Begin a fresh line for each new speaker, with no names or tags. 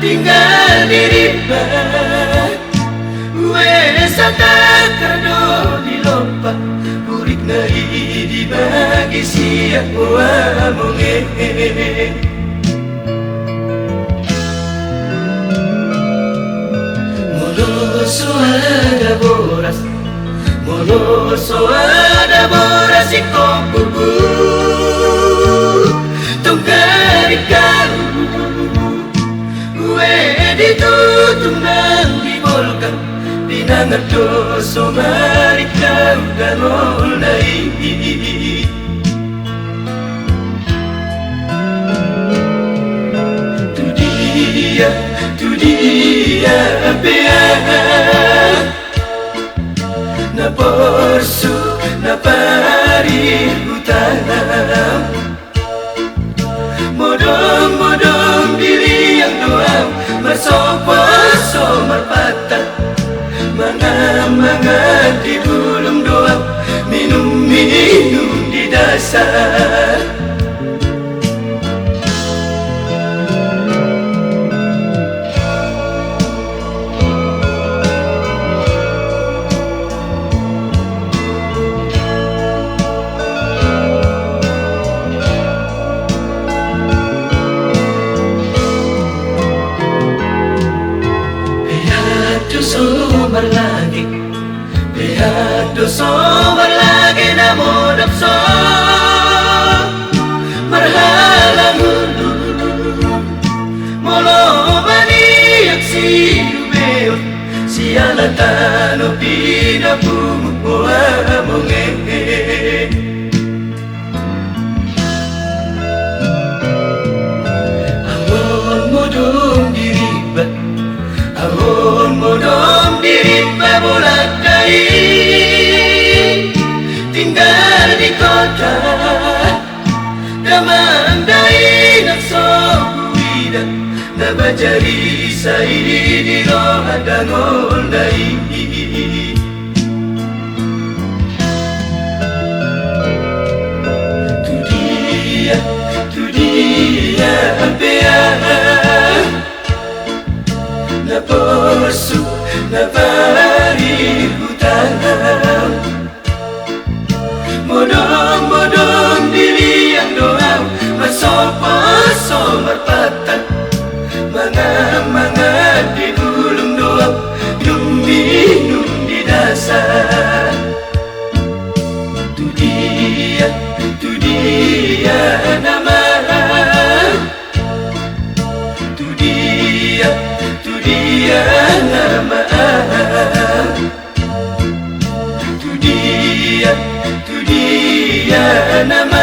tinggal diriba wesa takado dilompa kurik nai dibagi siap wamonge moloso ada boras moloso ada boras ikong bubu tungkarikan ditutung nang dibolkan pinangat doso marikam ganol nai tu dia bea na porsu na pari hutanam modong diri yang doang bersopo-so merpatah mangan di bulung doang minum di dasar sumber lagi lihat sumber lagi namun dapso marhalang hulu molo bani aksi ubeot siala tano pinapumu amonge angon modong diriba angon modong diriba bolak-balik tinggal di kota damang dai naksobuida nabajari saidi di loha dangol dai tu dia bea na porsu na pari hutanam modong diri yang doang bersopo-so merpatah mangan di bulung doang minum di dasar tu dia nama tu dia nama tu dia nama